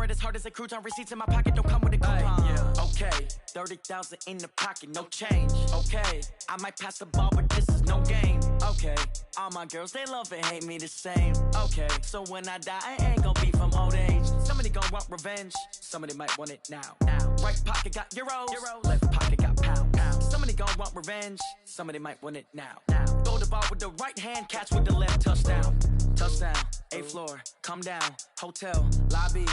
bread as hard as a crouton. Receipts in my pocket don't come with a coupon. Yeah. Okay, 30,000 in the pocket, no change. Okay, I might pass the ball, but this is no game. Okay, all my girls, they love and hate me the same. Okay, so when I die, I ain't gonna be from old age. Somebody gon' want revenge, somebody might want it now. Right pocket got euros, left pocket got pounds. Somebody gon' want revenge, somebody might want it now. Throw the ball with the right hand, catch with the left, touchdown. Touchdown, 8th floor, come down, hotel, lobby.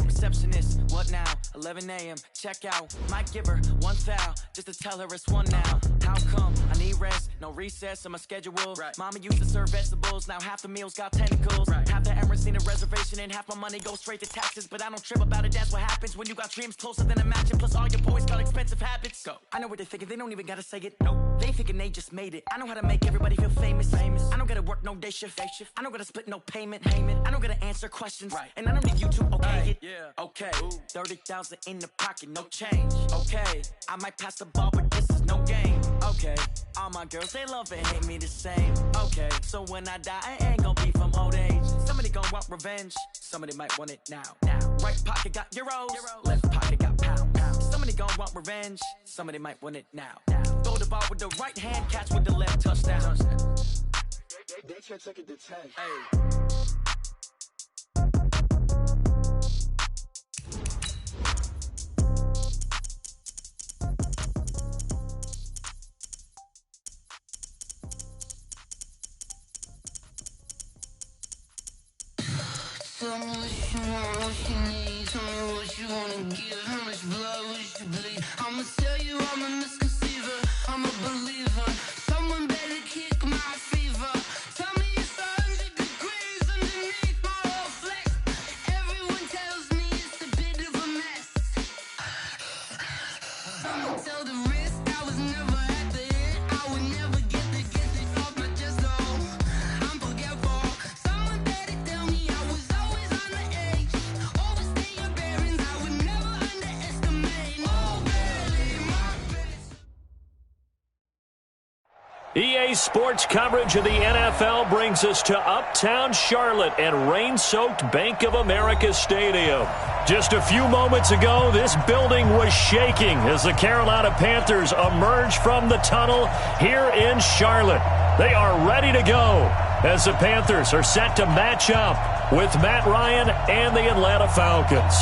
Receptionist, what now? 11 a.m. check out. Might give her one foul just to tell her it's one now. How come? I need rest, no recess in my schedule. Right. Mama used to serve vegetables, now half the meals got tentacles. Right. Half the Emirates need a reservation and half my money goes straight to taxes. But I don't trip about it, that's what happens when you got dreams closer than a match. And plus all your boys got expensive habits. Go. I know what they're thinking, they don't even gotta say it. Nope. They thinking they just made it. I know how to make everybody feel famous. I don't gotta work no day shift. I don't gotta split no payment. I don't gotta answer questions. Right. And I don't need you to okay it. Yeah. Okay, 30,000 in the pocket, no change. Okay, I might pass the ball, but this is no game. Okay, all my girls, they love and hate me the same. Okay, so when I die, I ain't gonna be from old age. Somebody gon' want revenge, somebody might want it now. Right pocket got euros, left pocket got pounds. Somebody gon' want revenge, somebody might want it now. Throw the ball with the right hand, catch with the left, touchdown. They can't take it to 10. Hey. Tell me what you want, what you need. Tell me what you wanna give. How much blood would you bleed? I'ma tell you I'm a misconceiver. I'm a believer. Someone better kick my fever. Tell me it's 100 degrees underneath my whole flesh. Everyone tells me it's a bit of a mess. I'ma tell the risk I was never at the end. I would never get this off my chest. Oh, I'm forgetful. Someone better tell me I was always on the edge. Overstay your bearings, I would never underestimate. Oh, barely my best. EA Sports coverage of the NFL brings us to Uptown Charlotte and rain-soaked Bank of America Stadium. Just a few moments ago, this building was shaking as the Carolina Panthers emerge from the tunnel here in Charlotte. They are ready to go as the Panthers are set to match up with Matt Ryan and the Atlanta Falcons.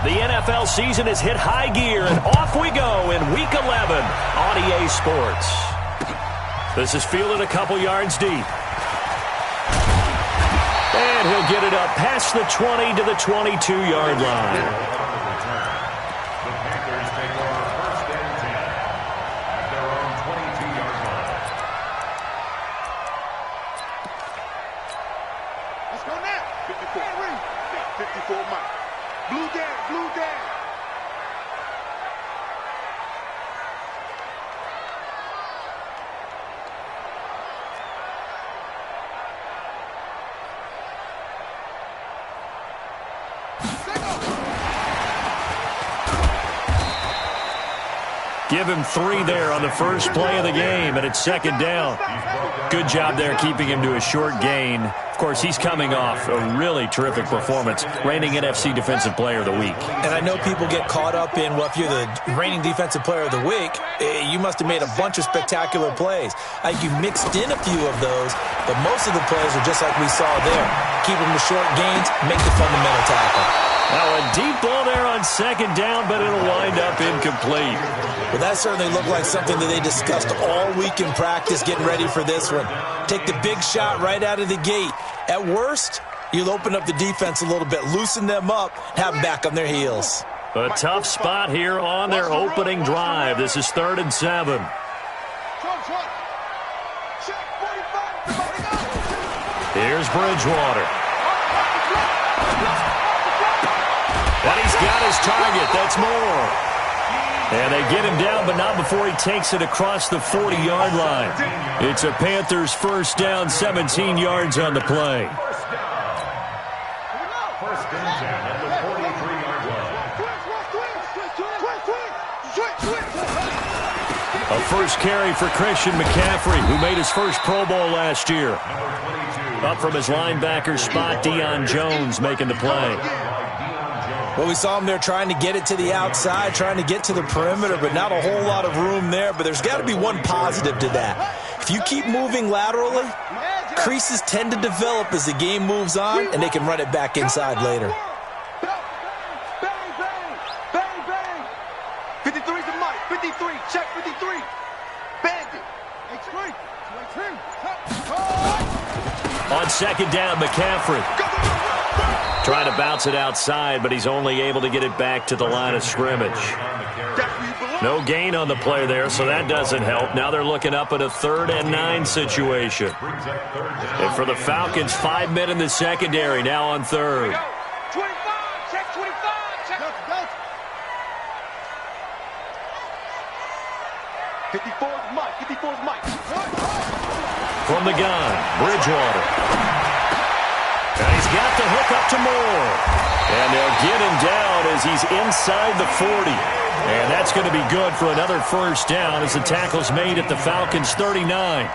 The NFL season has hit high gear, and off we go in Week 11 on EA Sports. This is fielded a couple yards deep. And he'll get it up past the 20 to the 22-yard line. The Panthers take over first and 10 at their own 22-yard line. Let's go now. 54 Mike. Blue down, blue down. Give him 3 there on the first play of the game, and it's second down. Good job there keeping him to a short gain. Of course, he's coming off a really terrific performance, reigning NFC Defensive Player of the Week. And I know people get caught up in, well, if you're the reigning Defensive Player of the Week, you must have made a bunch of spectacular plays. I think you mixed in a few of those, but most of the plays are just like we saw there. Keep them to short gains, make the fundamental tackle. Now a deep ball there on second down, but it'll wind up incomplete. Well, that certainly looked like something that they discussed all week in practice, getting ready for this one. Take the big shot right out of the gate. At worst, you'll open up the defense a little bit, loosen them up, have them back on their heels. A tough spot here on their opening drive. This is 3rd and 7. Here's Bridgewater. And he's got his target. That's more. And they get him down, but not before he takes it across the 40-yard line. It's a Panthers first down, 17 yards on the play. First and 10 at the 43-yard line. A first carry for Christian McCaffrey, who made his first Pro Bowl last year. Up from his linebacker spot, Deion Jones making the play. Well, we saw him there trying to get it to the outside, trying to get to the perimeter, but not a whole lot of room there. But there's got to be one positive to that. If you keep moving laterally, creases tend to develop as the game moves on, and they can run it back inside later. 53's the mic. 53. Check 53. Bandit. On second down, McCaffrey. Trying to bounce it outside, but he's only able to get it back to the line of scrimmage. No gain on the play there, so that doesn't help. Now they're looking up at a 3rd and 9 situation. And for the Falcons, 5 men in the secondary, now on 3rd. 25. Check 25. Check. 54's Mike. 54's Mike. From the gun, Bridgewater. And he's got the hook up to Moore. And they'll get him down as he's inside the 40. And that's going to be good for another first down as the tackle's made at the Falcons' 39.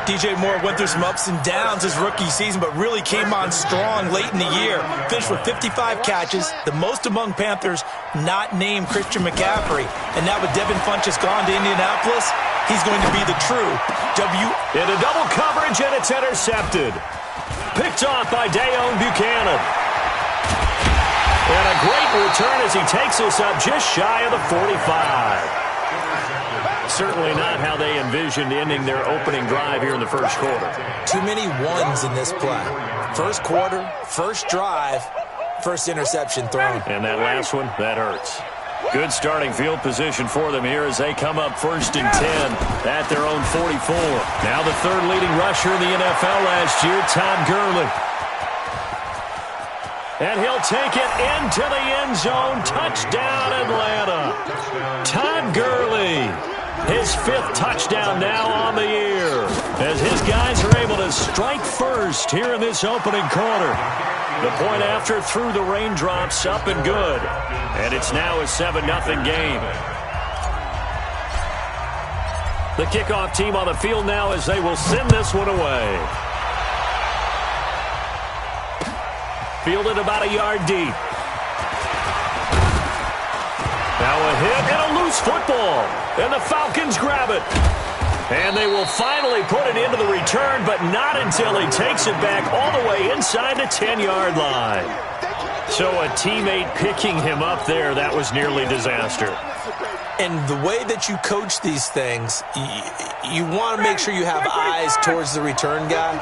DJ Moore went through some ups and downs his rookie season, but really came on strong late in the year. Finished with 55 catches, the most among Panthers not named Christian McCaffrey. And now with Devin Funchess gone to Indianapolis, he's going to be the true Into double coverage, and it's intercepted. Picked off by Dayon Buchanan. And a great return as he takes us up just shy of the 45. Certainly not how they envisioned ending their opening drive here in the first quarter. Too many ones in this play. First quarter, first drive, first interception thrown. And that last one, that hurts. Good starting field position for them here as they come up 1st and 10 at their own 44. Now the 3rd leading rusher in the NFL last year, Todd Gurley. And he'll take it into the end zone. Touchdown, Atlanta. Todd Gurley. His 5th touchdown now on the year as his guys are able to strike first here in this opening quarter. The point after through the raindrops, up and good. And it's now a 7-0 game. The kickoff team on the field now as they will send this one away. Fielded about a yard deep. Now a hit and a loose football. And the Falcons grab it. And they will finally put it into the return, but not until he takes it back all the way inside the 10-yard line. So a teammate picking him up there, that was nearly disaster. And the way that you coach these things, you want to make sure you have eyes towards the return guy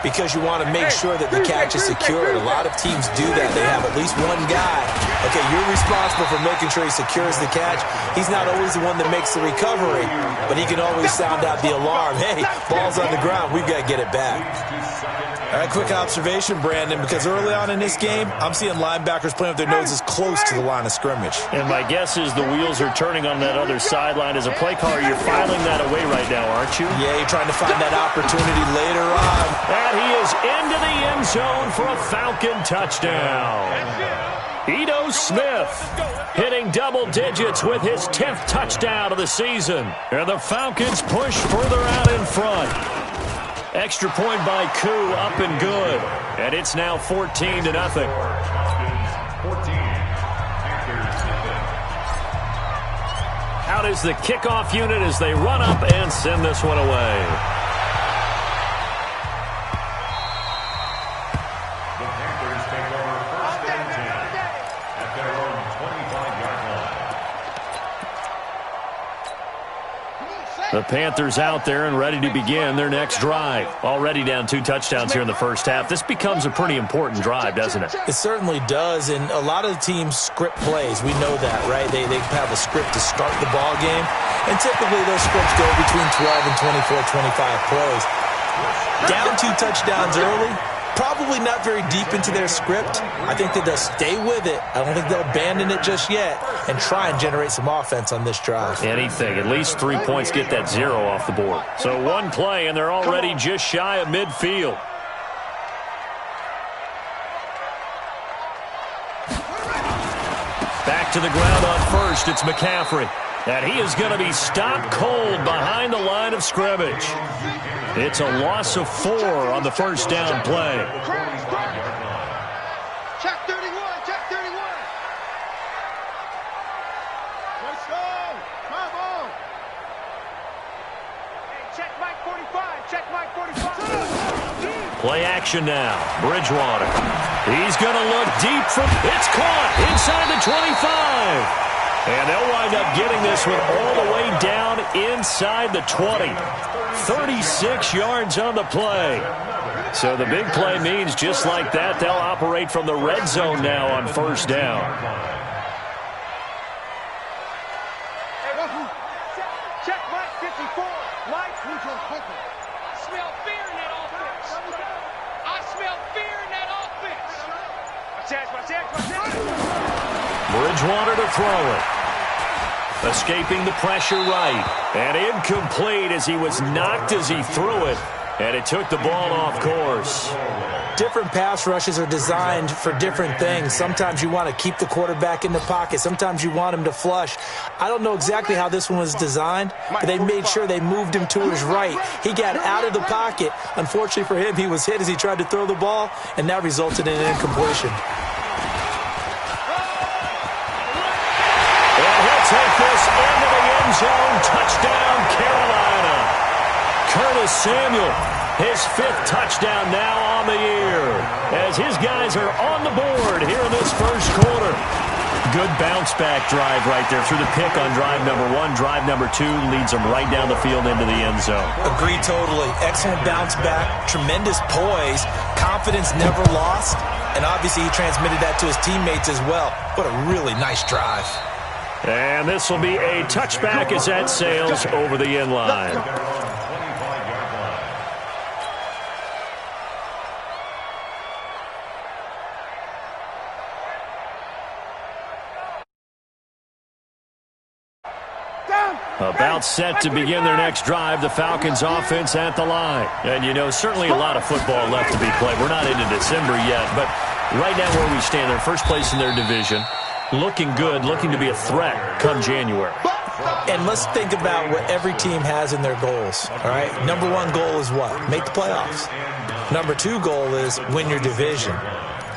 because you want to make sure that the catch is secured. A lot of teams do that. They have at least one guy. Okay, you're responsible for making sure he secures the catch. He's not always the one that makes the recovery, but he can always sound out the alarm. Hey, ball's on the ground. We've got to get it back. All right, quick observation, Brandon, because early on in this game, I'm seeing linebackers playing with their noses close to the line of scrimmage. And my guess is the wheels are turning on that other sideline. As a play caller, you're filing that away right now, aren't you? Yeah, you're trying to find that opportunity later on. And he is into the end zone for a Falcon touchdown. Ito Smith hitting double digits with his 10th touchdown of the season. And the Falcons push further out in front. Extra point by Koo, up and good. And it's now 14-0. Out is the kickoff unit as they run up and send this one away. The Panthers take over 1st and 10 at their own 25-yard line. The Panthers out there and ready to begin their next drive. Already down 2 touchdowns here in the first half. This becomes a pretty important drive, doesn't it? It certainly does, and a lot of the teams script plays. We know that, right? They have a script to start the ball game, and typically those scripts go between 12 and 24, 25 plays. Down 2 touchdowns early, probably not very deep into their script. I think that they'll stay with it. I don't think they'll abandon it just yet and try and generate some offense on this drive. Anything. At least 3 points, get that 0 off the board. So one play, and they're already just shy of midfield. Back to the ground on first. It's McCaffrey. And he is going to be stopped cold behind the line of scrimmage. It's a loss of 4 on the first down play. Check 31, check 31. Let's go. Come on. Hey, check Mike 45, check Mike 45. Play action now. Bridgewater. He's going to look deep for... It's caught inside the 25. And they'll wind up getting this one all the way down inside the 20. 36 yards on the play. So the big play means just like that, they'll operate from the red zone now on first down. Check Mike 54. Mike, who's your quicker? I smell fear in that offense. I smell fear in that offense. Watch out. Bridgewater to throw it. Escaping the pressure right. And incomplete as he was knocked as he threw it. And it took the ball off course. Different pass rushes are designed for different things. Sometimes you want to keep the quarterback in the pocket. Sometimes you want him to flush. I don't know exactly how this one was designed, but they made sure they moved him to his right. He got out of the pocket. Unfortunately for him, he was hit as he tried to throw the ball, and that resulted in an incompletion. Take this into the end zone. Touchdown, Carolina. Curtis Samuel, his 5th touchdown now on the year, as his guys are on the board here in this first quarter. Good bounce-back drive right there through the pick on drive number 1. Drive number 2 leads them right down the field into the end zone. Agree totally. Excellent bounce-back, tremendous poise, confidence never lost, and obviously he transmitted that to his teammates as well. What a really nice drive. And this will be a touchback as that sails over the end line. About set to begin their next drive, the Falcons offense at the line. And, you know, certainly a lot of football left to be played. We're not into December yet, but right now where we stand, they're first place in their division. Looking good, looking to be a threat come January. And let's think about what every team has in their goals, all right? Number 1 goal is what? Make the playoffs. Number 2 goal is win your division.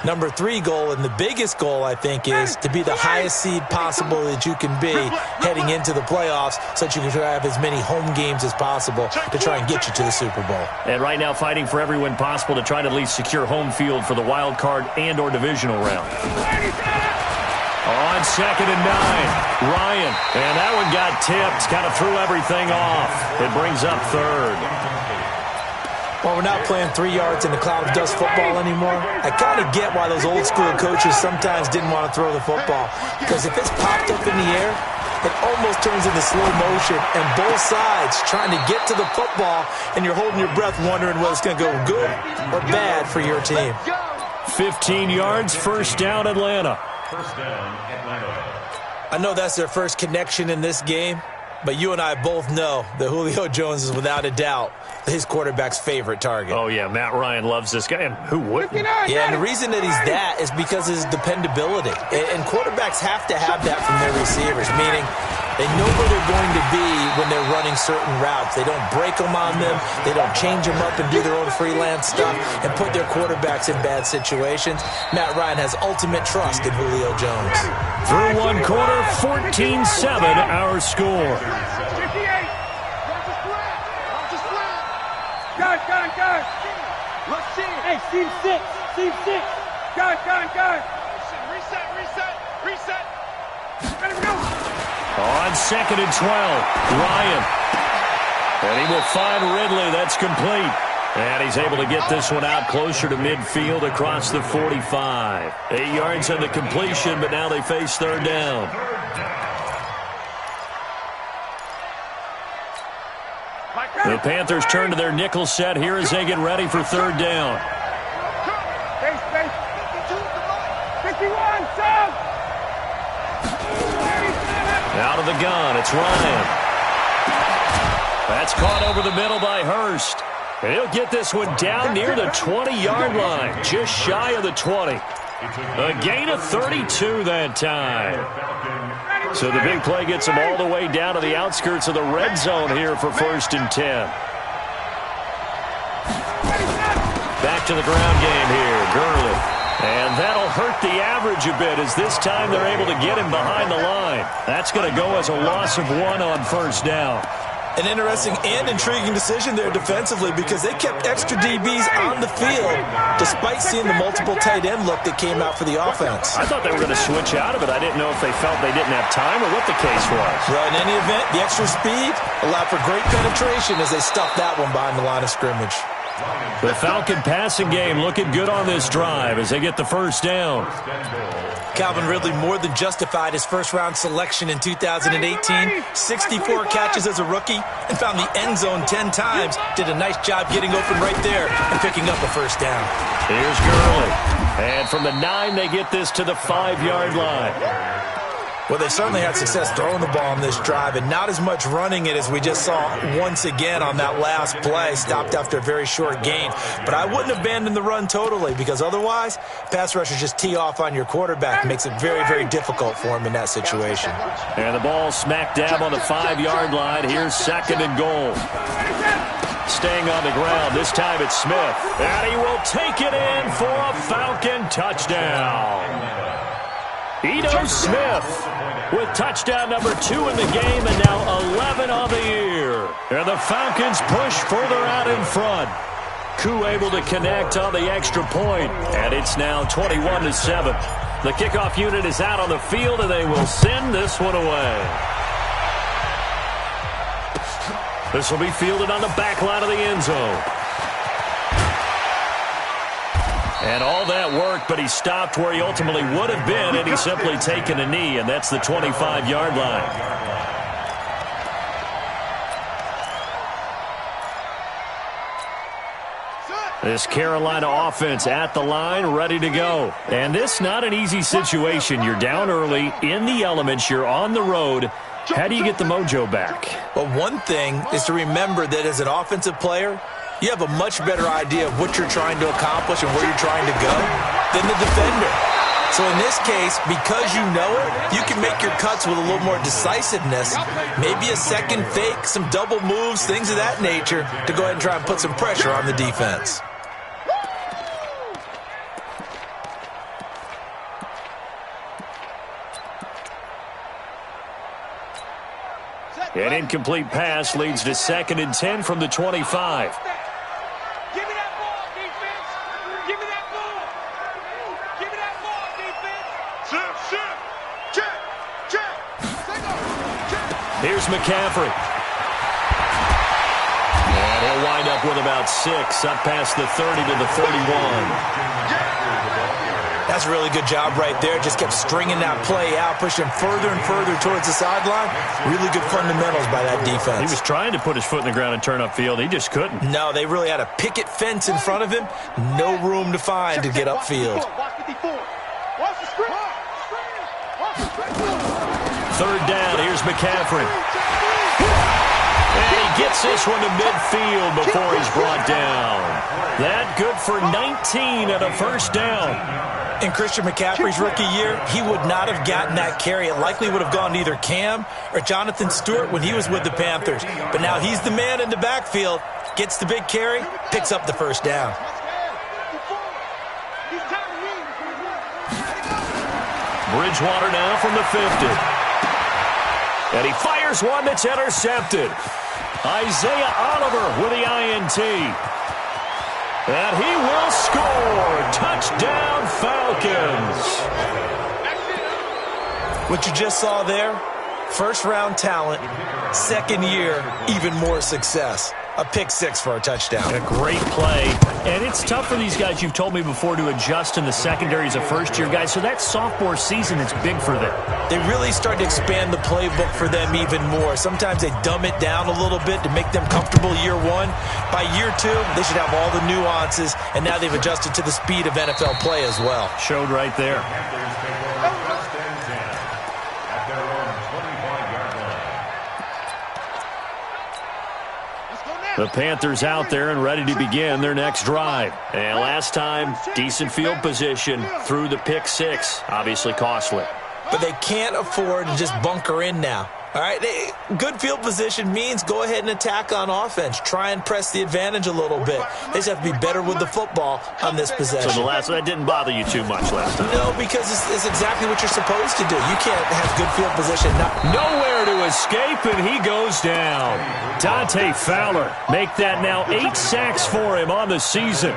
Number 3 goal, and the biggest goal, I think, is to be the highest seed possible that you can be heading into the playoffs so that you can have as many home games as possible to try and get you to the Super Bowl. And right now fighting for every win possible to try to at least secure home field for the wild card and or divisional round. On 2nd and 9, Ryan. And that one got tipped, kind of threw everything off. It brings up 3rd. Well, we're not playing 3 yards in a cloud of dust football anymore. I kind of get why those old school coaches sometimes didn't want to throw the football. Because if it's popped up in the air, it almost turns into slow motion. And both sides trying to get to the football, and you're holding your breath wondering whether it's going to go good or bad for your team. 15 yards, first down, Atlanta. First down, Atlanta. I know that's their first connection in this game, but you and I both know that Julio Jones is without a doubt his quarterback's favorite target. Oh, yeah, Matt Ryan loves this guy, and who wouldn't? Yeah, and the reason that he's that is because of his dependability. And quarterbacks have to have that from their receivers, meaning they know where they're going to be when they're running certain routes. They don't break them on them. They don't change them up and do their own freelance stuff and put their quarterbacks in bad situations. Matt Ryan has ultimate trust in Julio Jones. Through one quarter, 14-7 our score. Guard. Let's see it. Hey, seam 6. Guard. Reset. Ready to go. On 2nd and 12, Ryan. And he will find Ridley. That's complete. And he's able to get this one out closer to midfield across the 45. 8 yards on the completion, but now they face 3rd down. The Panthers turn to their nickel set here as they get ready for 3rd down. Space. 51, Sam. Out of the gun, it's Ryan. That's caught over the middle by Hurst. And he'll get this one down near the 20-yard line, just shy of the 20. A gain of 32 that time. So the big play gets them all the way down to the outskirts of the red zone here for 1st and 10. Back to the ground game here, Gurley. And that'll hurt the average a bit as this time they're able to get him behind the line. That's going to go as a loss of 1 on 1st down. An interesting and intriguing decision there defensively because they kept extra DBs on the field despite seeing the multiple tight end look that came out for the offense. I thought they were going to switch out of it. I didn't know if they felt they didn't have time or what the case was. Well, in any event, the extra speed allowed for great penetration as they stuffed that one behind the line of scrimmage. The Falcon passing game looking good on this drive as they get the 1st down. Calvin Ridley more than justified his first-round selection in 2018. 64 catches as a rookie and found the end zone 10 times. Did a nice job getting open right there and picking up a 1st down. Here's Gurley. And from the 9, they get this to the 5-yard line. Well, they certainly had success throwing the ball on this drive and not as much running it as we just saw once again on that last play. Stopped after a very short gain. But I wouldn't abandon the run totally because otherwise, pass rushers just tee off on your quarterback. Makes it very, very difficult for him in that situation. And the ball smack dab on the 5-yard line. Here's 2nd and goal. Staying on the ground. This time it's Smith. And he will take it in for a Falcon touchdown. Ito Smith with touchdown number 2 in the game and now 11 on the year. And the Falcons push further out in front. Koo able to connect on the extra point, and it's now 21-7. The kickoff unit is out on the field, and they will send this one away. This will be fielded on the back line of the end zone. And all that work, but he stopped where he ultimately would have been, and he's simply taken a knee, and that's the 25-yard line. This Carolina offense at the line, ready to go. And this not an easy situation. You're down early, in the elements, you're on the road. How do you get the mojo back? Well, one thing is to remember that as an offensive player, you have a much better idea of what you're trying to accomplish and where you're trying to go than the defender. So in this case, because you know it, you can make your cuts with a little more decisiveness, maybe a second fake, some double moves, things of that nature, to go ahead and try and put some pressure on the defense. An incomplete pass leads to 2nd and 10 from the 25. Give me that ball, defense. Give me that ball. Give me that ball, defense. Shift. Check. Take off. Check. Here's McCaffrey. And he'll wind up with about 6, up past the 30 to the 31. That's a really good job right there. Just kept stringing that play out, pushing further and further towards the sideline. Really good fundamentals by that defense. He was trying to put his foot in the ground and turn upfield. He just couldn't. No, they really had a picket fence in front of him. No room to find to get upfield. Third down, here's McCaffrey. And he gets this one to midfield before he's brought down. That good for 19 and a 1st down. In Christian McCaffrey's rookie year, he would not have gotten that carry. It likely would have gone to either Cam or Jonathan Stewart when he was with the Panthers. But now he's the man in the backfield, gets the big carry, picks up the 1st down. Bridgewater now from the 50. And he fires one that's intercepted. Isaiah Oliver with the INT. And he will score. Touchdown, Falcons. What you just saw there, 1st-round talent, 2nd year, even more success. A pick 6 for a touchdown. A great play. And it's tough for these guys, you've told me before, to adjust in the secondary as a first-year guy. So that sophomore season is big for them. They really start to expand the playbook for them even more. Sometimes they dumb it down a little bit to make them comfortable year 1. By year 2, they should have all the nuances, and now they've adjusted to the speed of NFL play as well. Showed right there. The Panthers out there and ready to begin their next drive. And last time, decent field position through the pick 6. Obviously costly. but they can't afford to just bunker in now. All right, good field position means go ahead and attack on offense. Try and press the advantage a little bit. They just have to be better with the football on this possession. So the last one, that didn't bother you too much last time? No, because it's exactly what you're supposed to do. You can't have good field position. Nowhere to escape, and he goes down. Dante Fowler, make that now 8 sacks for him on the season.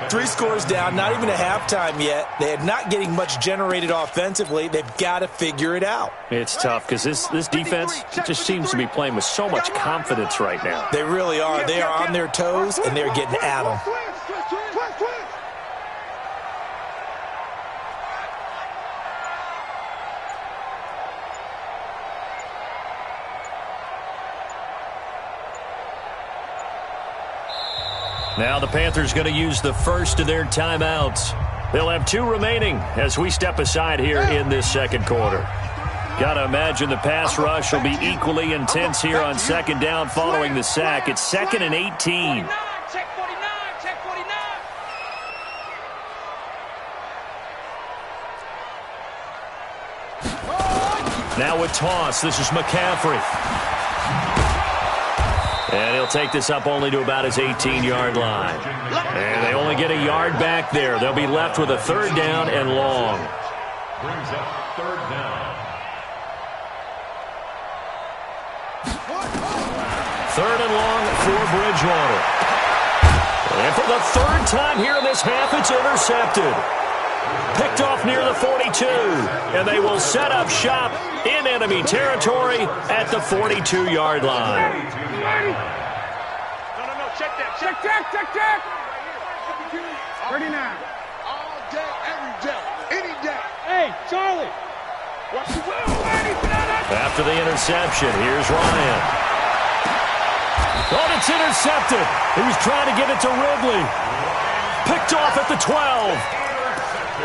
3 scores down, not even a halftime yet. They're not getting much generated offensively. They've got to figure it out. It's tough because this defense just seems to be playing with so much confidence right now. They really are. They are on their toes, and they're getting at them. Now the Panthers going to use the first of their timeouts. They'll have 2 remaining as we step aside here in this second quarter. Got to imagine the pass rush will be equally intense here on second down following the sack. It's 2nd and 18. Check 49, check 49. Now with toss, this is McCaffrey. And he'll take this up only to about his 18-yard line. And they only get a yard back there. They'll be left with a 3rd down and long. Brings up 3rd down. 3rd and long for Bridgewater. And for the 3rd time here in this half, it's intercepted. Picked off near the 42. And they will set up shop in enemy territory at the 42-yard line. No, check that. Check. 39. All day, every day, any day. Hey, Charlie. Watch the After the interception, here's Ryan. Oh, it's intercepted. He was trying to get it to Ridley. Picked off at the 12.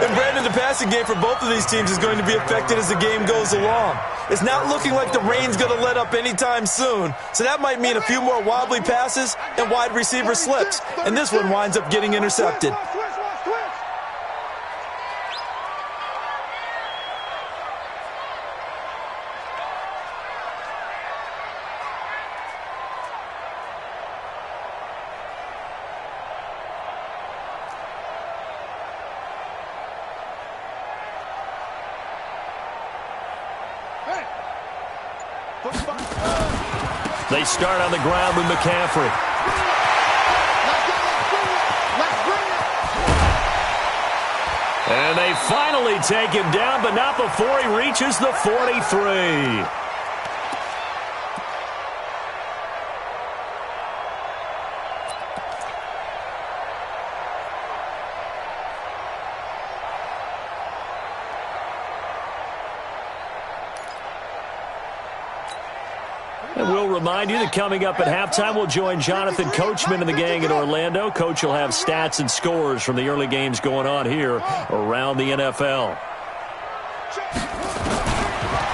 And Brandon, the passing game for both of these teams is going to be affected as the game goes along. It's not looking like the rain's going to let up anytime soon. So that might mean a few more wobbly passes and wide receiver slips. And this one winds up getting intercepted. They start on the ground with McCaffrey. And they finally take him down, but not before he reaches the 43. And we'll remind you that coming up at halftime, we'll join Jonathan Coachman and the gang in Orlando. Coach will have stats and scores from the early games going on here around the NFL.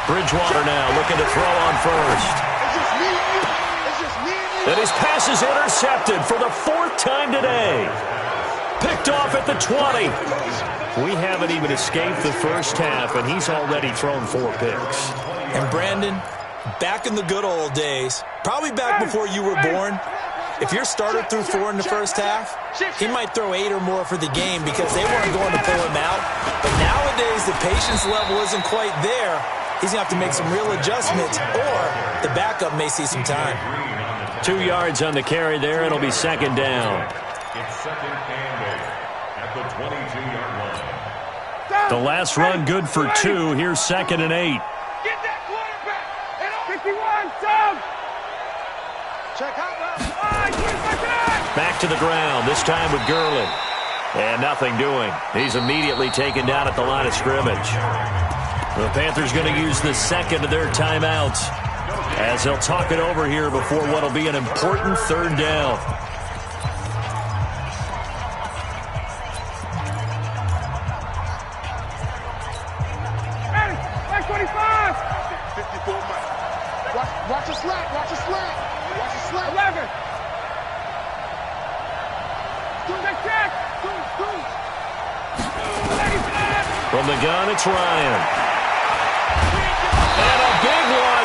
Bridgewater now looking to throw on first. And his pass is intercepted for the 4th time today. Picked off at the 20. We haven't even escaped the first half, and he's already thrown 4 picks. And Brandon, back in the good old days, probably back before you were born, if your starter threw 4 in the first half, he might throw 8 or more for the game because they weren't going to pull him out. But nowadays, the patience level isn't quite there. He's going to have to make some real adjustments, or the backup may see some time. 2 yards on the carry there. It'll be 2nd down. It's 2nd and 8 at the 22-yard line. The last run good for 2. Here's 2nd and 8. Get that quarterback. 51, sub. Check out now. Back to the ground, this time with Gurley. And nothing doing. He's immediately taken down at the line of scrimmage. The Panthers going to use the 2nd of their timeouts as they'll talk it over here before what will be an important 3rd down. Back 25. 54 Mike. Watch the slap. Watch the slap. Watch the slap. 11. Check. From the gun, it's Ryan.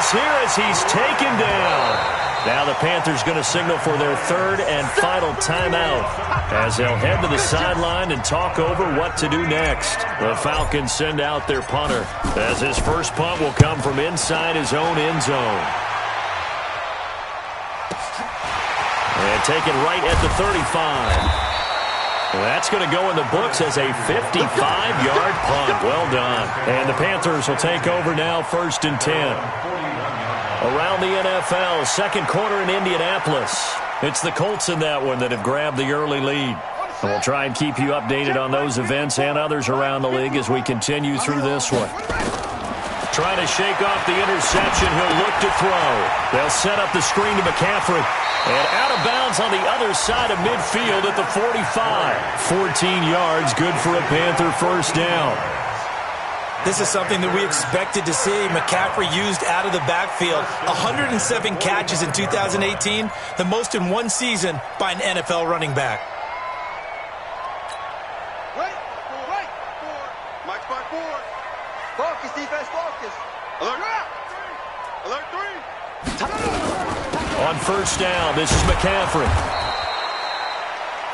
is here as he's taken down. Now the Panthers going to signal for their third and final timeout as they'll head to the sideline and talk over what to do next. The Falcons send out their punter as his first punt will come from inside his own end zone. And taken right at the 35. That's going to go in the books as a 55-yard punt. Well done. And the Panthers will take over now, 1st and 10. Around the NFL, second quarter in Indianapolis. It's the Colts in that one that have grabbed the early lead. And we'll try and keep you updated on those events and others around the league as we continue through this one. Trying to shake off the interception. He'll look to throw. They'll set up the screen to McCaffrey. And out of bounds on the other side of midfield at the 45. 14 yards, good for a Panther first down. This is something that we expected to see. McCaffrey used out of the backfield. 107 catches in 2018, the most in one season by an NFL running back. Right. Mike's back forward. Focus, defense, focus. Alert 3. On first down, this is McCaffrey.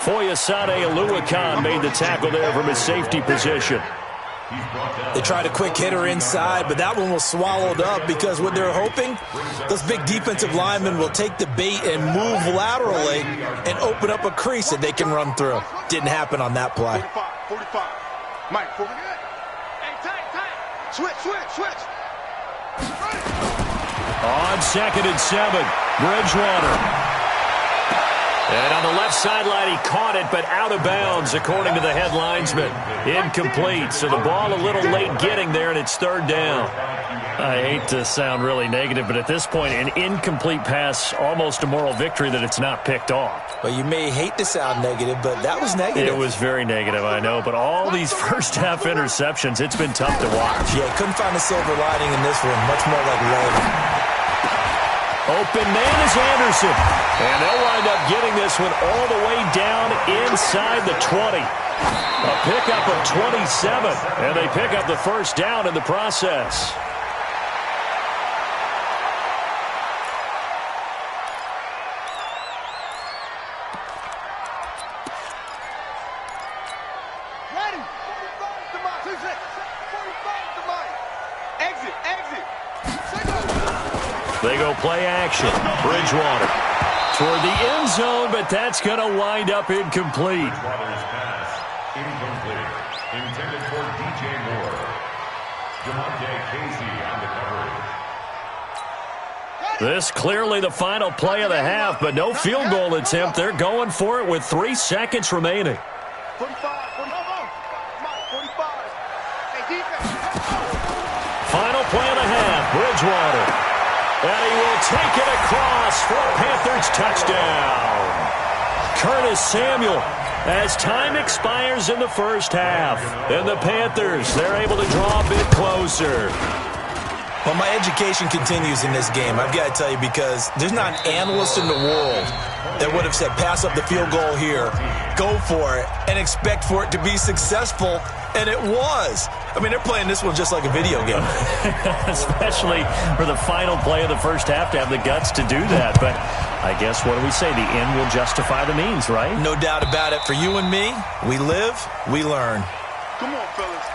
Foyesade Aluakan made the tackle there from his safety position. They tried a quick hitter inside, but that one was swallowed up because what they're hoping, those big defensive linemen will take the bait and move laterally and open up a crease that they can run through. Didn't happen on that play. 45. Mike, forward. Hey, tight. Switch. On 2nd and 7, Bridgewater. And on the left sideline, he caught it, but out of bounds, according to the head linesman. Incomplete, so the ball a little late getting there, and it's 3rd down. I hate to sound really negative, but at this point, an incomplete pass, almost a moral victory that it's not picked off. Well, you may hate to sound negative, but that was negative. It was very negative, I know, but all these first-half interceptions, it's been tough to watch. Yeah, couldn't find a silver lining in this one, much more like lead. Open man is Anderson. And they'll wind up getting this one all the way down inside the 20. A pickup of 27. And they pick up the first down in the process. Ready. 45 to Mike. 45 to Mike. Exit. They go play action. Bridgewater toward the end zone, but that's going to wind up incomplete. Bridgewater's pass, incomplete. Intended for DJ Moore. Jamonte Casey on the coverage. This clearly the final play of the half, but no field goal attempt. They're going for it with 3 seconds remaining. 45. Mike, 45. Hey, defense. Final play of the half. Bridgewater. And he will take it across for a Panthers touchdown. Curtis Samuel, as time expires in the first half. And the Panthers, they're able to draw a bit closer. Well, my education continues in this game, I've got to tell you, because there's not an analyst in the world that would have said pass up the field goal here, go for it, and expect for it to be successful, and it was. I mean, they're playing this one just like a video game. Especially for the final play of the first half to have the guts to do that. But I guess, what do we say? The end will justify the means, right? No doubt about it. For you and me, we live, we learn. Come on, fellas.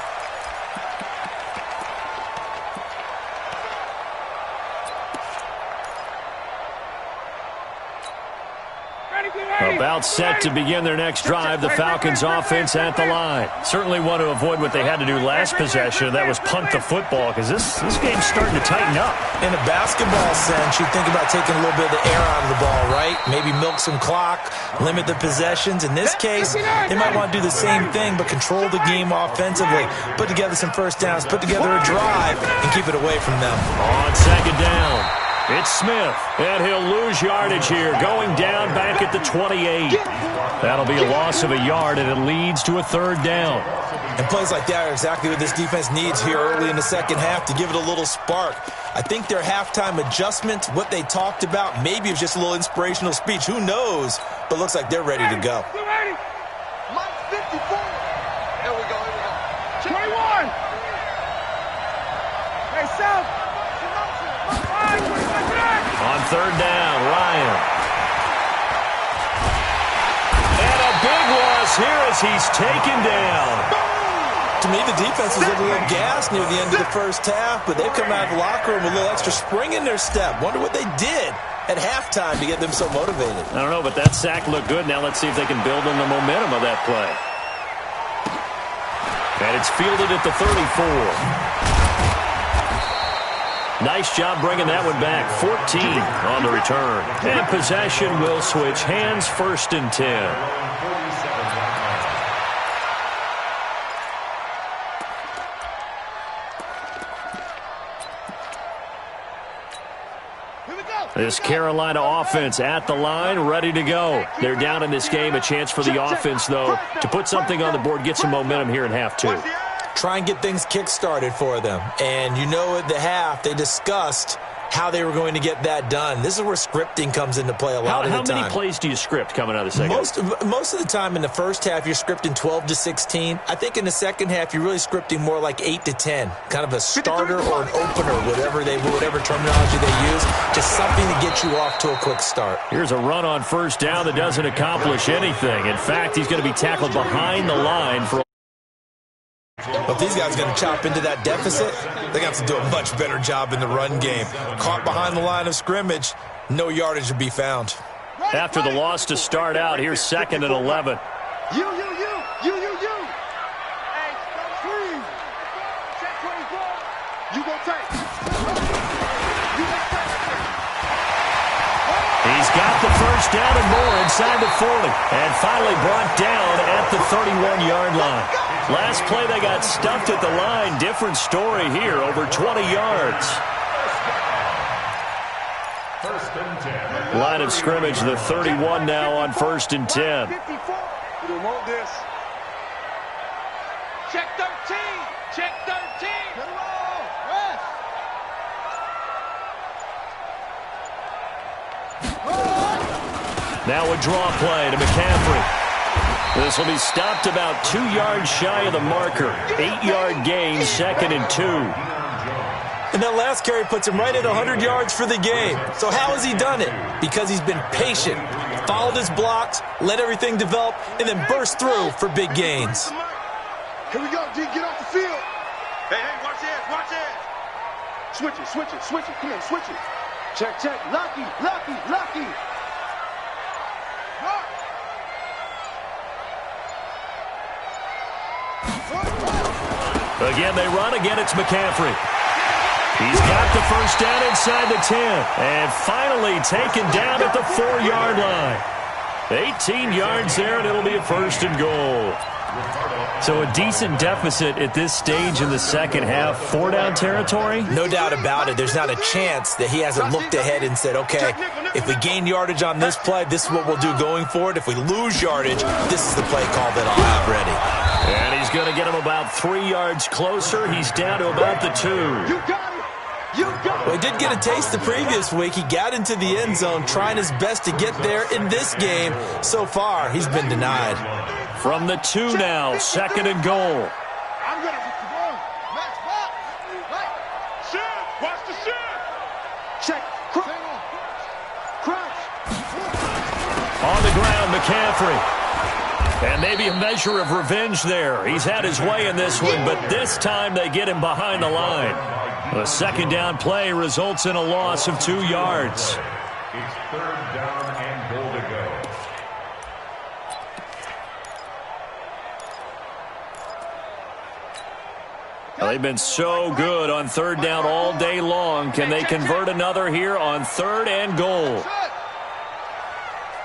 About set to begin their next drive, the Falcons offense at the line. Certainly want to avoid what they had to do last possession, that was punt the football, because this game's starting to tighten up. In a basketball sense, you think about taking a little bit of the air out of the ball, right? Maybe milk some clock, limit the possessions. In this case, they might want to do the same thing, but control the game offensively. Put together some first downs, put together a drive, and keep it away from them. On second down, it's Smith, and he'll lose yardage here, going down back at the 28. That'll be a loss of a yard, and it leads to a third down. And plays like that are exactly what this defense needs here early in the second half to give it a little spark. I think their halftime adjustment, what they talked about, maybe it was just a little inspirational speech. Who knows? But looks like they're ready to go. Mike 54. Here we go. 21. Hey, South. third down. Ryan. And a big loss here as he's taken down. To me, the defense was a little gassed near the end of the first half, but they've come out of the locker room with a little extra spring in their step. Wonder what they did at halftime to get them so motivated. I don't know, but that sack looked good. Now let's see if they can build on the momentum of that play. And it's fielded at the 34. Nice job bringing that one back. 14 on the return. And possession will switch hands, 1st and 10. This Carolina offense at the line, ready to go. They're down in this game. A chance for the offense, though, to put something on the board, get some momentum here in half 2. Try and get things kick-started for them. And you know at the half, they discussed how they were going to get that done. This is where scripting comes into play a lot of the time. How many plays do you script coming out of the second? Most of the time in the first half, you're scripting 12 to 16. I think in the second half, you're really scripting more like 8 to 10. Kind of a starter or an opener, whatever terminology they use. Just something to get you off to a quick start. Here's a run on first down that doesn't accomplish anything. In fact, he's going to be tackled behind the line for. If these guys are going to chop into that deficit, they're going to have to do a much better job in the run game. Caught behind the line of scrimmage, no yardage to be found. After the loss to start out, here's 2nd and 11. You. Hey, freeze. Check 24. You go take. He's got the first down and more inside the 40. And finally brought down at the 31-yard line. Last play, they got stuffed at the line. Different story here, over 20 yards. 1st and 10. Line of scrimmage, the 31 now on 1st and 10. 54. We don't want this. Check 13. Check 13. Now a draw play to McCaffrey. This will be stopped about 2 yards shy of the marker. 8-yard gain, 2nd and 2. And that last carry puts him right at 100 yards for the game. So how has he done it? Because he's been patient, followed his blocks, let everything develop, and then burst through for big gains. Here we go, D. Get off the field. Hey, watch this. Switch it. Come on, switch it. Check. Lucky. Again, they run. Again, it's McCaffrey. He's got the first down inside the 10. And finally taken down at the 4-yard line. 18 yards there, and it'll be a 1st and goal. So a decent deficit at this stage in the second half. 4-down territory? No doubt about it. There's not a chance that he hasn't looked ahead and said, okay, if we gain yardage on this play, this is what we'll do going forward. If we lose yardage, this is the play call that I'll have ready. And he's going to get him about 3 yards closer. He's down to about the 2. You got it. Well, he did get a taste the previous week. He got into the end zone trying his best to get there in this game. So far, he's been denied. From the 2 now, 2nd and goal. I'm going to run. Max, box. Right. Shoot. Watch the shoot. Check. Crouch. On the ground, McCaffrey. And maybe a measure of revenge there. He's had his way in this one, but this time they get him behind the line. The 2nd down play results in a loss of 2 yards. It's 3rd down and goal to go. Well, they've been so good on 3rd down all day long. Can they convert another here on 3rd and goal?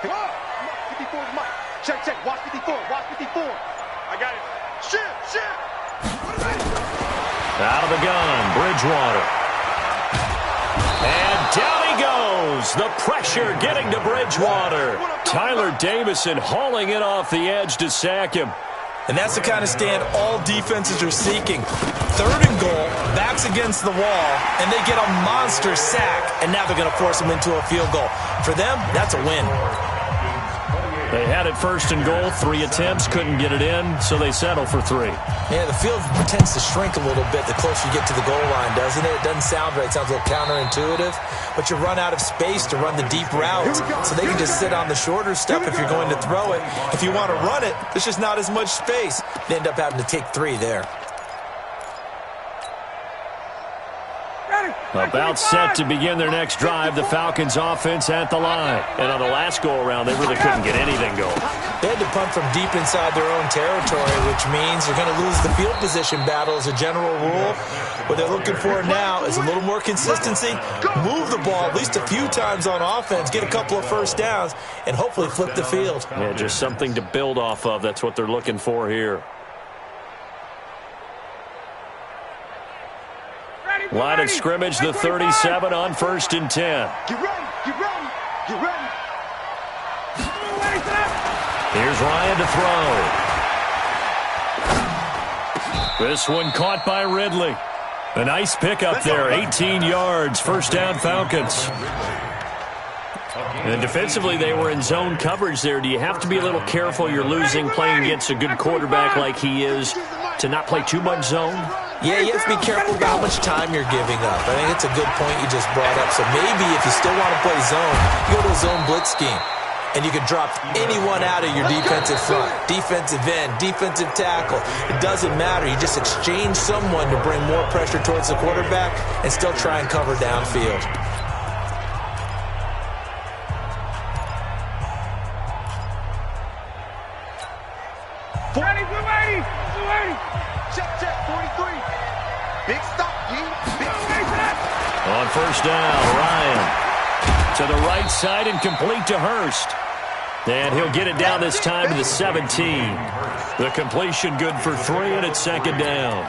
Come on. 54 is Mike. Check. Watch 54. I got it. Shoot. Out of the gun, Bridgewater. And down he goes. The pressure getting to Bridgewater. Tyler Davison hauling it off the edge to sack him. And that's the kind of stand all defenses are seeking. 3rd and goal, backs against the wall, and they get a monster sack, and now they're going to force them into a field goal. For them, that's a win. They had it first and goal, 3 attempts, couldn't get it in, so they settle for 3. Yeah, the field tends to shrink a little bit the closer you get to the goal line, doesn't it? It doesn't sound right. It sounds a little counterintuitive, but you run out of space to run the deep routes, so they can just sit on the shorter stuff if you're going to throw it. If you want to run it, there's just not as much space. They end up having to take 3 there. About set to begin their next drive, the Falcons offense at the line. And on the last go-around, they really couldn't get anything going. They had to punt from deep inside their own territory, which means they're going to lose the field position battle as a general rule. What they're looking for now is a little more consistency, move the ball at least a few times on offense, get a couple of first downs, and hopefully flip the field. Yeah, just something to build off of. That's what they're looking for here. Line of scrimmage, the 37 on 1st and 10. Get ready, get ready, get ready. Here's Ryan to throw. This one caught by Ridley. A nice pickup there, 18 yards, first down Falcons. And defensively, they were in zone coverage there. Do you have to be a little careful? You're losing playing against a good quarterback like he is to not play too much zone? Yeah, you have to be careful about how much time you're giving up. I think it's a good point you just brought up. So maybe if you still want to play zone, you go to a zone blitz scheme. And you can drop anyone out of your defensive front, defensive end, defensive tackle. It doesn't matter. You just exchange someone to bring more pressure towards the quarterback and still try and cover downfield. Check, check, 43. Big stop, Big stop. On first down, Ryan to the right side and complete to Hurst. And he'll get it down this time to the 17. The completion good for 3, and it's 2nd down.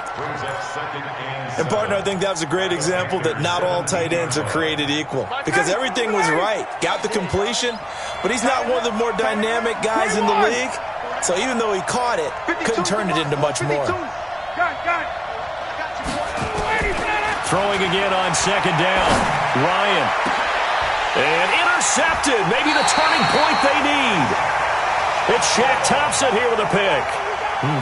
And, partner, I think that was a great example that not all tight ends are created equal because everything was right. Got the completion, but he's not one of the more dynamic guys in the league. So even though he caught it, couldn't turn it into much more. Throwing again on 2nd down. Ryan. And intercepted. Maybe the turning point they need. It's Shaq Thompson here with a pick.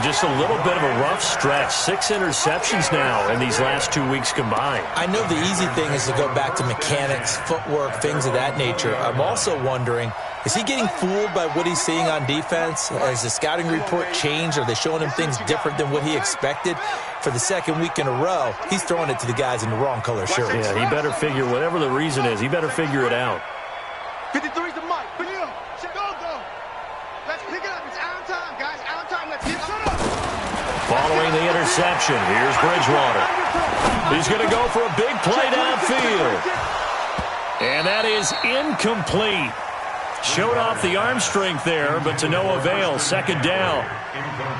Just a little bit of a rough stretch. 6 interceptions now in these last 2 weeks combined. I know the easy thing is to go back to mechanics, footwork, things of that nature. I'm also wondering, is he getting fooled by what he's seeing on defense? Has the scouting report changed? Are they showing him things different than what he expected? For the 2nd week in a row, he's throwing it to the guys in the wrong color shirts. Yeah, he better figure, whatever the reason is, he better figure it out. 53's the mic. Go. Let's pick it up. It's out of time, guys. Out of time. Let's get it. Following the interception, here's Bridgewater. He's going to go for a big play downfield. And that is incomplete. Showed off the arm strength there, but to no avail. 2nd down.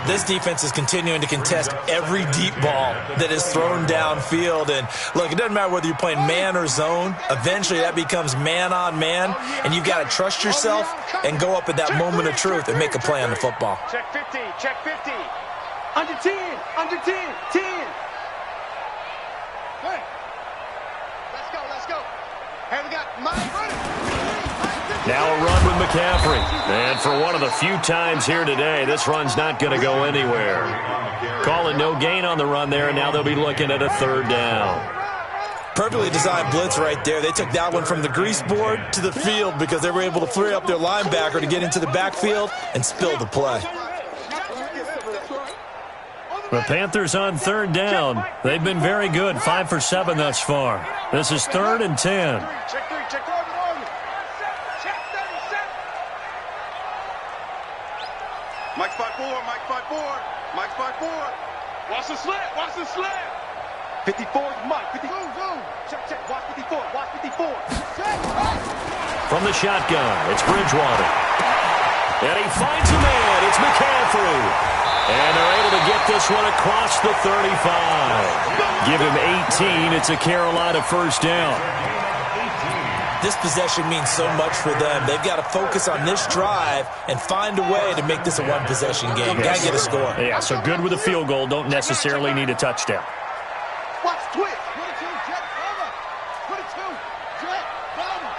This defense is continuing to contest every deep ball that is thrown downfield. And, look, it doesn't matter whether you're playing man or zone. Eventually, that becomes man-on-man, and you've got to trust yourself and go up at that moment of truth and make a play on the football. Check 50. Check 50. Under 10. Under 10. 10. Hey. Let's go. Hey, we got Mike running. Now a run with McCaffrey. And for one of the few times here today, this run's not going to go anywhere. Calling no gain on the run there, and now they'll be looking at a 3rd down. Perfectly designed blitz right there. They took that one from the grease board to the field because they were able to free up their linebacker to get into the backfield and spill the play. The Panthers on 3rd down. They've been very good, 5 for 7 thus far. This is 3rd and 10. Check 3. Check 3. Mike spot 4. Mike spot 4. Watch the slant. 54 is Mike. 50. Check. Watch 54. From the shotgun, it's Bridgewater. And he finds a man. It's McCaffrey. And they're able to get this one across the 35. Give him 18. It's a Carolina first down. This possession means so much for them. They've got to focus on this drive and find a way to make this a one-possession game. Got to get a score. Yeah, so good with a field goal. Don't necessarily need a touchdown. Watch twitch. 22, jet, cover. 22, jet, cover.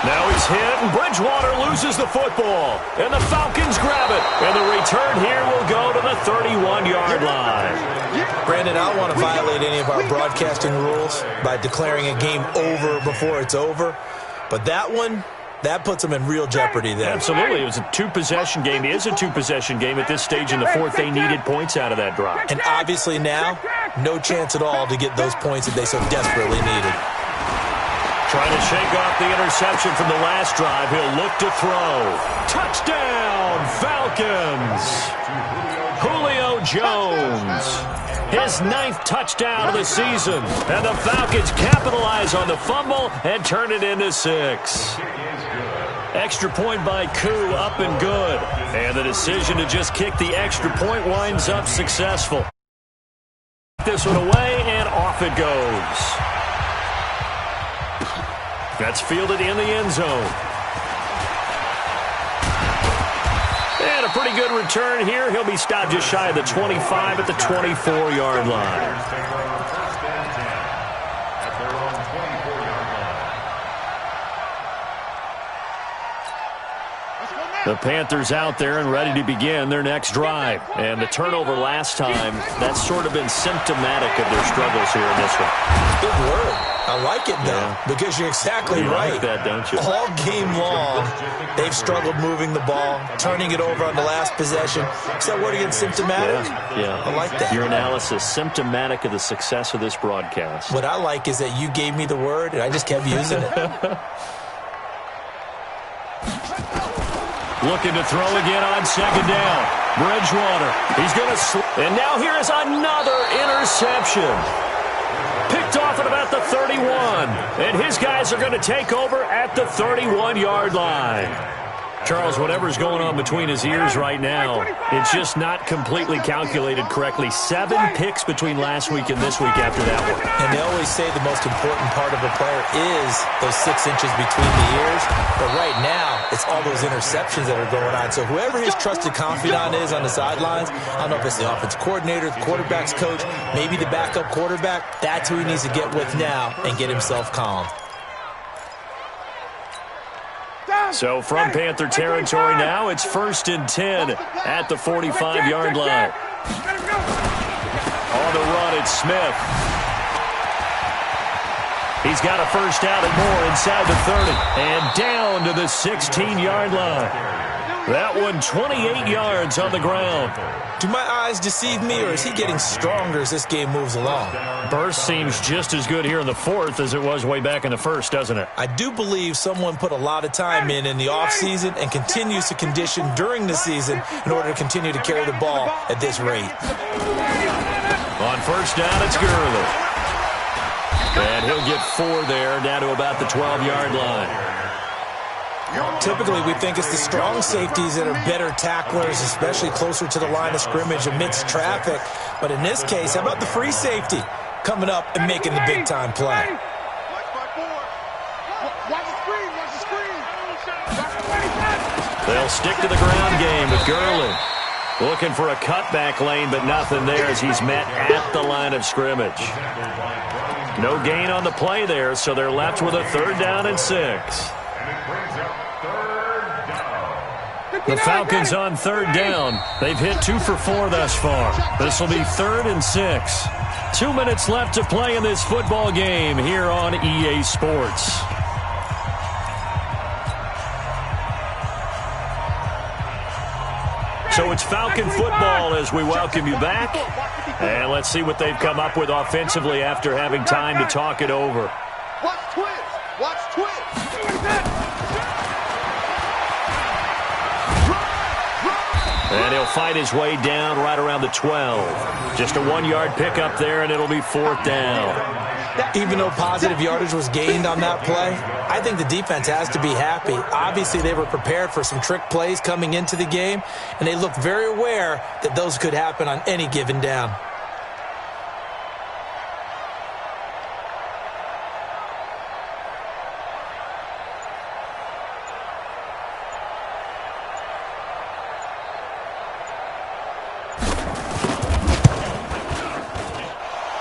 Now he's hit, and Bridgewater loses the football. And the Falcons grab it. And the return here will go to the 31-yard line. Brandon, I don't want to violate any of our broadcasting rules by declaring a game over before it's over. But that one, that puts them in real jeopardy there. Absolutely. It was a two-possession game. It is a two-possession game at this stage in the fourth. They needed points out of that drive. And obviously now, no chance at all to get those points that they so desperately needed. Trying to shake off the interception from the last drive. He'll look to throw. Touchdown, Falcons! Julio Jones. His 9th touchdown of the season. And the Falcons capitalize on the fumble and turn it into 6. Extra point by Koo, up and good. And the decision to just kick the extra point winds up successful. This one away, and off it goes. That's fielded in the end zone. And a pretty good return here. He'll be stopped just shy of the 25 at the 24-yard line. The Panthers out there and ready to begin their next drive. And the turnover last time, that's sort of been symptomatic of their struggles here in this one. Good word. I like it, though, because you're exactly right. You like that, don't you? All game long, they've struggled moving the ball, turning it over on the last possession. Is that word again, symptomatic? Yeah. I like that. Your analysis, symptomatic of the success of this broadcast. What I like is that you gave me the word, and I just kept using it. Looking to throw again on second down. Bridgewater. He's going to and now here is another interception. Picked off at about the 31. And his guys are going to take over at the 31-yard line. Charles, whatever's going on between his ears right now, it's just not completely calculated correctly. 7 picks between last week and this week after that one. And they always say the most important part of a player is those 6 inches between the ears. But right now, it's all those interceptions that are going on. So whoever his trusted confidant is on the sidelines, I don't know if it's the offense coordinator, the quarterback's coach, maybe the backup quarterback, that's who he needs to get with now and get himself calm. So from Panther territory now, it's 1st and 10 at the 45-yard line. On the run, it's Smith. He's got a first down and more inside the 30. And down to the 16-yard line. That one 28 yards on the ground. Do my eyes deceive me, or is he getting stronger as this game moves along? Burst seems just as good here in the 4th as it was way back in the 1st, doesn't it? I do believe someone put a lot of time in the offseason and continues to condition during the season in order to continue to carry the ball at this rate. On first down, it's Gurley. And he'll get 4 there, down to about the 12-yard line. Typically, we think it's the strong safeties that are better tacklers, especially closer to the line of scrimmage amidst traffic. But in this case, how about the free safety coming up and making the big-time play? They'll stick to the ground game with Gurley. Looking for a cutback lane, but nothing there as he's met at the line of scrimmage. No gain on the play there, so they're left with a 3rd down and 6. The Falcons on 3rd down. They've hit 2 for 4 thus far. This will be 3rd and 6. 2 minutes left to play in this football game here on EA Sports. So it's Falcon football as we welcome you back. And let's see what they've come up with offensively after having time to talk it over. Watch twist. Watch twist. And he'll fight his way down right around the 12. Just a 1-yard pickup there, and it'll be 4th down. Even though positive yardage was gained on that play, I think the defense has to be happy. Obviously, they were prepared for some trick plays coming into the game, and they looked very aware that those could happen on any given down.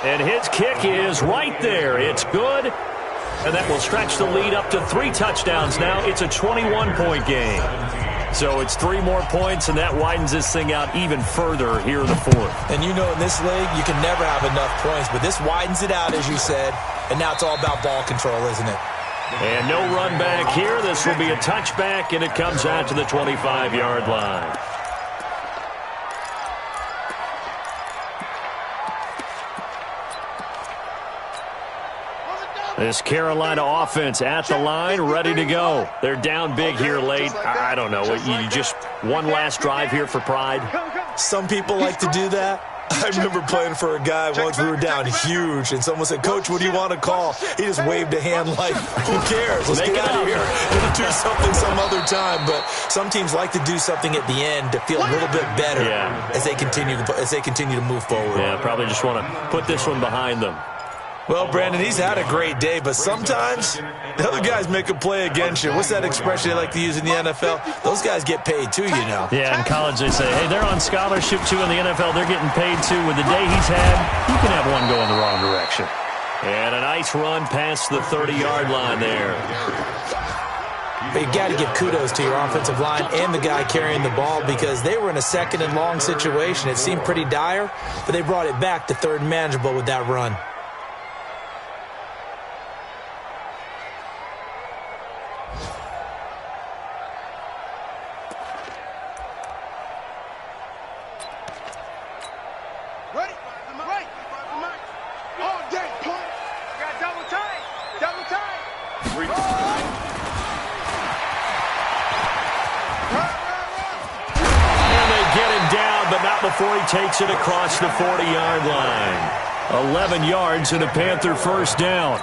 And his kick is right there. It's good. And that will stretch the lead up to 3 touchdowns now. It's a 21-point game. So it's 3 more points, and that widens this thing out even further here in the 4th. And you know in this league, you can never have enough points, but this widens it out, as you said, and now it's all about ball control, isn't it? And no run back here. This will be a touchback, and it comes out to the 25-yard line. This Carolina offense at the line, ready to go. They're down big here late. I don't know. You just one last drive here for pride? Some people like to do that. I remember playing for a guy once. We were down huge, and someone said, "Coach, what do you want to call?" He just waved a hand like, who cares? Let's get out of here. We'll do something some other time. But some teams like to do something at the end to feel a little bit better as they continue to move forward. Yeah, probably just want to put this one behind them. Well, Brandon, he's had a great day, but sometimes the other guys make a play against you. What's that expression they like to use in the NFL? Those guys get paid too, you know. Yeah, in college they say, hey, they're on scholarship too. In the NFL, they're getting paid too. With the day he's had, you can have one go in the wrong direction. And a nice run past the 30-yard line there. But you got to give kudos to your offensive line and the guy carrying the ball because they were in a 2nd and long situation. It seemed pretty dire, but they brought it back to 3rd and manageable with that run. Before he takes it across the 40-yard line. 11 yards and a Panther first down.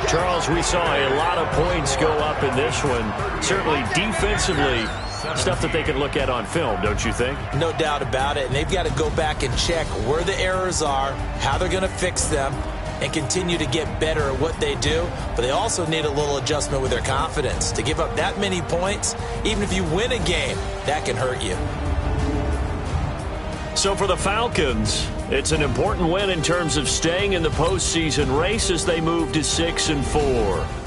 Charles, we saw a lot of points go up in this one. Certainly defensively, stuff that they can look at on film, don't you think? No doubt about it. And they've got to go back and check where the errors are, how they're going to fix them, and continue to get better at what they do. But they also need a little adjustment with their confidence. To give up that many points, even if you win a game, that can hurt you. So for the Falcons, it's an important win in terms of staying in the postseason race as they move to 6-4.